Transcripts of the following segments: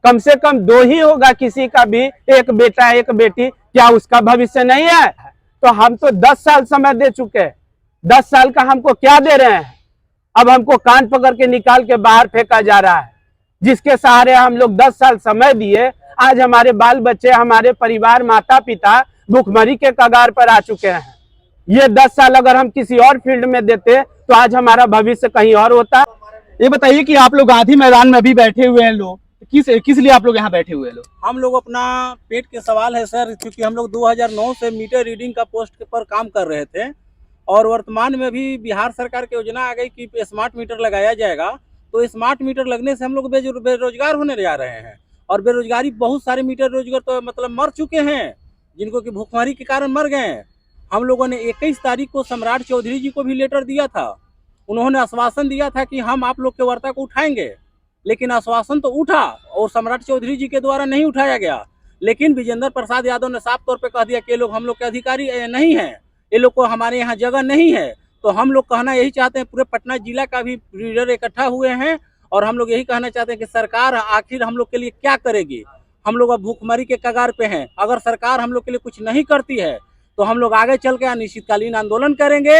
कम से कम 2 ही होगा, किसी का भी एक बेटा एक बेटी, क्या उसका भविष्य नहीं है? तो हम तो 10 साल समय दे चुके, 10 साल का हमको क्या दे रहे हैं? अब हमको कान पकड़ के निकाल के बाहर फेंका जा रहा है। जिसके सहारे हम लोग 10 साल समय दिए, आज हमारे बाल बच्चे, हमारे परिवार, माता पिता भूखमरी के कगार पर आ चुके हैं। ये 10 साल अगर हम किसी और फील्ड में देते तो आज हमारा भविष्य कहीं और होता। ये बताइए कि आप लोग गांधी मैदान में अभी बैठे हुए हैं लोग, किस लिए आप लोग यहाँ बैठे हुए हैं लोग? हम लोग अपना पेट के सवाल है सर, क्योंकि हम लोग 2009 से मीटर रीडिंग का पोस्ट पर काम कर रहे थे और वर्तमान में भी बिहार सरकार की योजना आ गई कि स्मार्ट मीटर लगाया जाएगा। तो स्मार्ट मीटर लगने से हम लोग बेरोजगार होने जा रहे हैं और बेरोजगारी बहुत सारे मीटर रोजगार तो मतलब मर चुके हैं, जिनको कि भूखमरी के कारण मर गए हैं। हम लोगों ने 21 तारीख को सम्राट चौधरी जी को भी लेटर दिया था। उन्होंने आश्वासन दिया था कि हम आप लोग के वार्ता को उठाएंगे, लेकिन आश्वासन तो उठा और सम्राट चौधरी जी के द्वारा नहीं उठाया गया। लेकिन विजेंद्र प्रसाद यादव ने साफ तौर पे कह दिया कि ये लोग हम लोग के अधिकारी नहीं हैं, ये लोग को हमारे यहाँ जगह नहीं है। तो हम लोग कहना यही चाहते हैं, पूरे पटना जिला का भी रीडर इकट्ठा हुए हैं और हम लोग यही कहना चाहते हैं कि सरकार आखिर हम लोग के लिए क्या करेगी। हम लोग अब भूखमरी के कगार पे हैं। अगर सरकार हम लोग के लिए कुछ नहीं करती है तो हम लोग आगे चल के अनिश्चितकालीन आंदोलन करेंगे,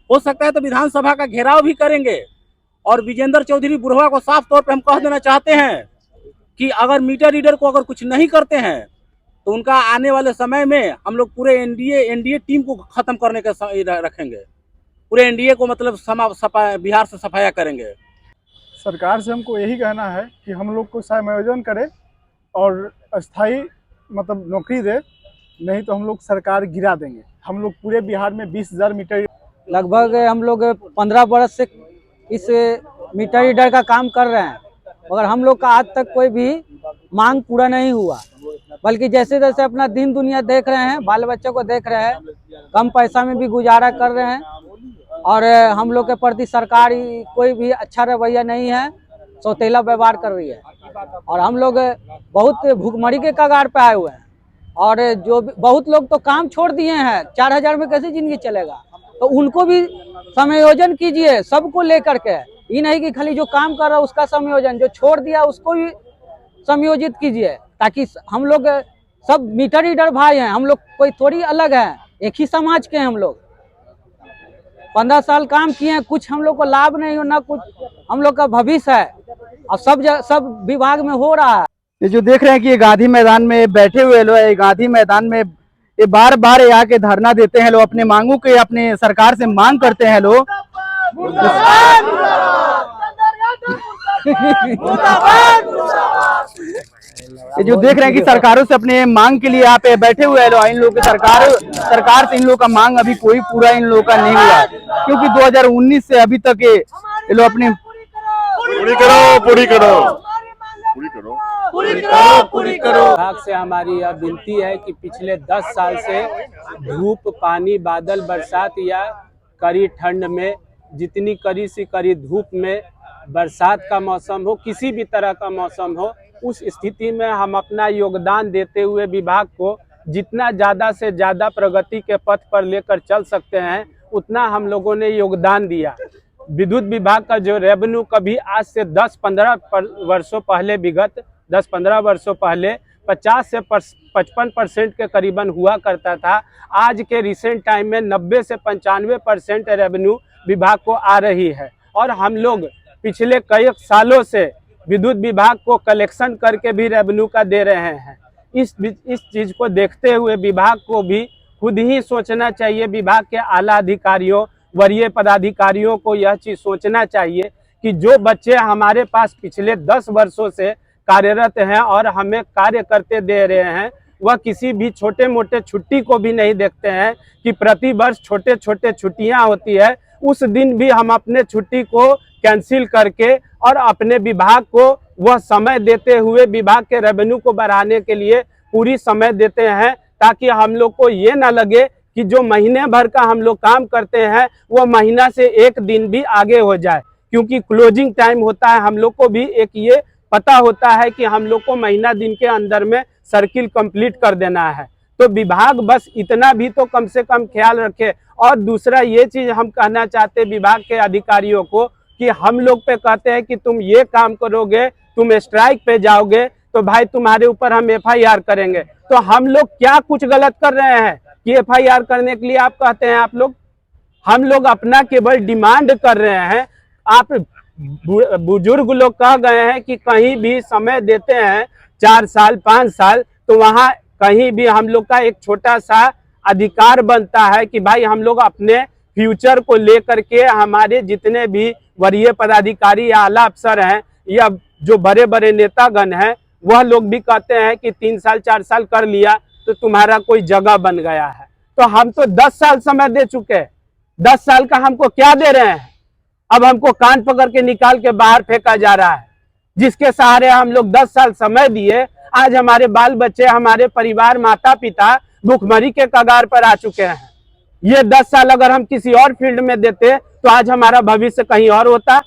हो सकता है तो विधानसभा का घेराव भी करेंगे। और विजेंद्र चौधरी बुढ़वा को साफ तौर पे हम कह देना चाहते हैं कि अगर मीटर रीडर को अगर कुछ नहीं करते हैं तो उनका आने वाले समय में हम लोग पूरे एनडीए टीम को खत्म करने का रखेंगे। पूरे एनडीए को मतलब बिहार से सफाया करेंगे। सरकार से हमको यही कहना है कि हम लोग को समायोजन करे और अस्थाई मतलब नौकरी दे, नहीं तो हम लोग सरकार गिरा देंगे। हम लोग पूरे बिहार में 20,000 मीटर, लगभग हम लोग 15 वर्ष से इस मीटर रीडर का काम कर रहे हैं, मगर हम लोग का आज तक कोई भी मांग पूरा नहीं हुआ। बल्कि जैसे जैसे अपना दिन दुनिया देख रहे हैं, बाल बच्चों को देख रहे हैं, कम पैसा में भी गुजारा कर रहे हैं और हम लोग के प्रति सरकार कोई भी अच्छा रवैया नहीं है, सौतेला व्यवहार कर रही है। और हम लोग बहुत भूखमरी के कगार पे आए हुए हैं और जो बहुत लोग तो काम छोड़ दिए हैं। 4,000 में कैसे जिंदगी चलेगा? तो उनको भी समायोजन कीजिए, सबको लेकर के। ये नहीं कि खाली जो काम कर रहा है उसका समायोजन, जो छोड़ दिया उसको भी समायोजित कीजिए, ताकि हम लोग सब मीटर रीडर भाई हैं। हम लोग कोई थोड़ी अलग है, एक ही समाज के हैं हम लोग। 15 साल काम किए हैं, कुछ हम लोग को लाभ नहीं हो ना कुछ हम लोग का भविष्य है और सब विभाग में हो रहा है। ये जो देख रहे हैं कि ये गांधी मैदान में बैठे हुए लोग, ये गांधी मैदान में ये बार बार आके धरना देते हैं लोग, अपने मांगों के अपने सरकार से मांग करते हैं लोग। ये जो देख रहे हैं कि सरकारों से अपने मांग के लिए यहाँ पे बैठे हुए हैं लोग। इन लोगों की सरकार से इन लोगों का मांग अभी कोई पूरा इन लोगों का नहीं हुआ, क्योंकि 2019 से अभी तक ये लोग अपने पूरी करो। विभाग से हमारी यह विनती है कि पिछले 10 साल से धूप, पानी, बादल, बरसात या कड़ी ठंड में, जितनी कड़ी से कड़ी धूप में, बरसात का मौसम हो, किसी भी तरह का मौसम हो, उस स्थिति में हम अपना योगदान देते हुए विभाग को जितना ज़्यादा से ज़्यादा प्रगति के पथ पर लेकर चल सकते हैं उतना हम लोगों ने योगदान दिया। विद्युत विभाग का जो रेवेन्यू कभी आज से 10-15 वर्षों पहले, विगत 10-15 वर्षों पहले 50 से 55% के करीबन हुआ करता था, आज के रिसेंट टाइम में 90 से 95% रेवेन्यू विभाग को आ रही है। और हम लोग पिछले कई सालों से विद्युत विभाग को कलेक्शन करके भी रेवेन्यू का दे रहे हैं। इस चीज़ को देखते हुए विभाग को भी खुद ही सोचना चाहिए, विभाग के आला अधिकारियों, वरीय पदाधिकारियों को यह चीज़ सोचना चाहिए कि जो बच्चे हमारे पास पिछले 10 वर्षों से कार्यरत हैं और हमें कार्य करते दे रहे हैं, वह किसी भी छोटे मोटे छुट्टी को भी नहीं देखते हैं कि प्रति वर्ष छोटे छोटे छुट्टियां होती है, उस दिन भी हम अपने छुट्टी को कैंसिल करके और अपने विभाग को वह समय देते हुए विभाग के रेवेन्यू को बढ़ाने के लिए पूरी समय देते हैं, ताकि हम लोग को ये ना लगे कि जो महीने भर का हम लोग काम करते हैं वह महीना से एक दिन भी आगे हो जाए। क्योंकि क्लोजिंग टाइम होता है, हम लोग को भी एक ये पता होता है कि हम लोग को महीना दिन के अंदर में सर्किल कंप्लीट कर देना है। तो विभाग बस इतना भी तो कम से कम ख्याल रखे। और दूसरा ये चीज़ हम कहना चाहते विभाग के अधिकारियों को कि हम लोग पे कहते हैं कि तुम ये काम करोगे, तुम स्ट्राइक पे जाओगे, तो भाई तुम्हारे ऊपर हम FIR करेंगे। तो हम लोग क्या कुछ गलत कर रहे हैं कि FIR करने के लिए आप कहते हैं? आप लोग, हम लोग अपना केवल डिमांड कर रहे हैं। आप बुजुर्ग लोग कह गए हैं कि कहीं भी समय देते हैं 4 साल 5 साल, तो वहां कहीं भी हम लोग का एक छोटा सा अधिकार बनता है कि भाई हम लोग अपने फ्यूचर को लेकर के हमारे जितने भी वरीय पदाधिकारी या आला अफसर हैं या जो बड़े बड़े नेतागण हैं, वह लोग भी कहते हैं कि 3 साल 4 साल कर लिया तो तुम्हारा कोई जगह बन गया है। तो हम तो 10 साल समय दे चुके हैं, 10 साल का हमको क्या दे रहे हैं? अब हमको कान पकड़ के निकाल के बाहर फेंका जा रहा है। जिसके सहारे हम लोग 10 साल समय दिए, आज हमारे बाल बच्चे, हमारे परिवार, माता पिता भूखमरी के कगार पर आ चुके हैं। ये 10 साल अगर हम किसी और फील्ड में देते तो आज हमारा भविष्य कहीं और होता।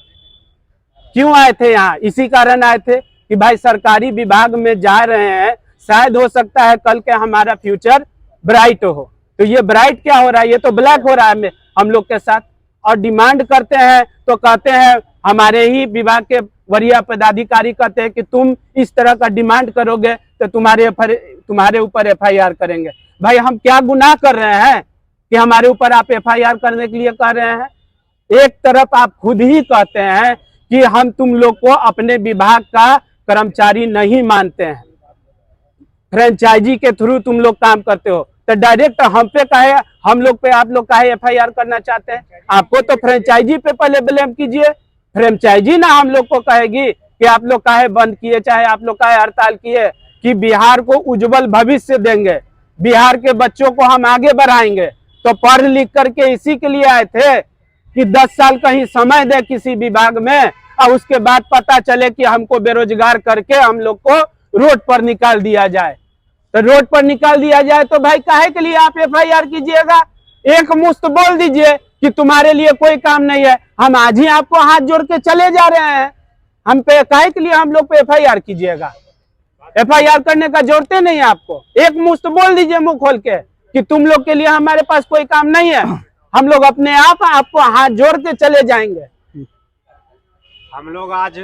क्यों आए थे यहाँ? इसी कारण आए थे कि भाई सरकारी विभाग में जा रहे हैं, शायद हो सकता है कल के हमारा फ्यूचर ब्राइट हो। तो ये ब्राइट क्या हो रहा है? ये तो ब्लैक हो रहा है हम लोग के साथ। और डिमांड करते हैं तो कहते हैं, हमारे ही विभाग के वरीय पदाधिकारी कहते हैं कि तुम इस तरह का डिमांड करोगे तो तुम्हारे ऊपर FIR करेंगे। भाई हम क्या गुनाह कर रहे हैं कि हमारे ऊपर आप FIR करने के लिए कह रहे हैं? एक तरफ आप खुद ही कहते हैं कि हम तुम लोग को अपने विभाग का कर्मचारी नहीं मानते हैं, फ्रेंचाइजी के थ्रू तुम लोग काम करते हो, तो डायरेक्ट हम पे काहे, हम लोग पे आप लोग काहे FIR करना चाहते हैं? आपको तो फ्रेंचाइजी पे पहले ब्लेम कीजिए। फ्रेंचाइजी ना हम लोग को कहेगी कि आप लोग काहे बंद किए, चाहे आप लोग काहे हड़ताल किए, कि बिहार को उज्जवल भविष्य देंगे, बिहार के बच्चों को हम आगे बढ़ाएंगे। तो पढ़ लिख करके इसी के लिए आए थे कि 10 साल कहीं समय दे किसी विभाग में, और उसके बाद पता चले कि हमको बेरोजगार करके हम लोग को रोड पर निकाल दिया जाए। तो रोड पर निकाल दिया जाए तो भाई काहे के लिए आप FIR कीजिएगा? एक मुश्त बोल दीजिए कि तुम्हारे लिए कोई काम नहीं है, हम आज ही आपको हाथ जोड़ के चले जा रहे हैं। हम पे काहे के लिए हम लोग पे FIR कीजिएगा? FIR करने का जरूरत नहीं है आपको। एक मुश्त बोल दीजिए मुंह खोल के कि तुम लोग के लिए हमारे पास कोई काम नहीं है, हम लोग अपने आप आपको हाथ जोड़ के चले जाएंगे। हम लोग आज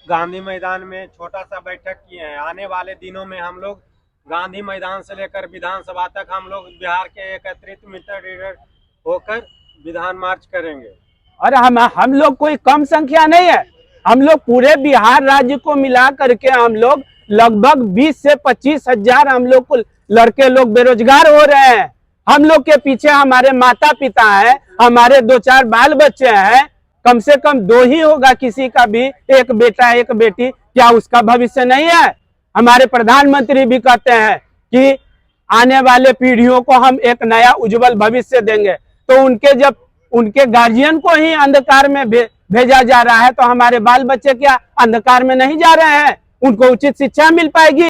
गांधी मैदान में छोटा सा बैठक किए हैं। आने वाले दिनों में हम लोग गांधी मैदान से लेकर विधानसभा तक हम लोग बिहार के 31 मीटर रीडर होकर विधान मार्च करेंगे। और हम लोग कोई कम संख्या नहीं है, हम लोग पूरे बिहार राज्य को मिला करके हम लोग लगभग 20 से 25 हजार हम लोग को लड़के लोग बेरोजगार हो रहे हैं। हम लोग के पीछे हमारे माता पिता हैं, हमारे 2-4 बाल बच्चे हैं, कम से कम 2 ही होगा किसी का भी, एक बेटा एक बेटी, क्या उसका भविष्य नहीं है? हमारे प्रधानमंत्री भी कहते हैं कि आने वाले पीढ़ियों को हम एक नया उज्जवल भविष्य देंगे। तो जब उनके गार्जियन को ही अंधकार में भेजा जा रहा है, तो हमारे बाल बच्चे क्या अंधकार में नहीं जा रहे हैं? उनको उचित शिक्षा मिल पाएगी?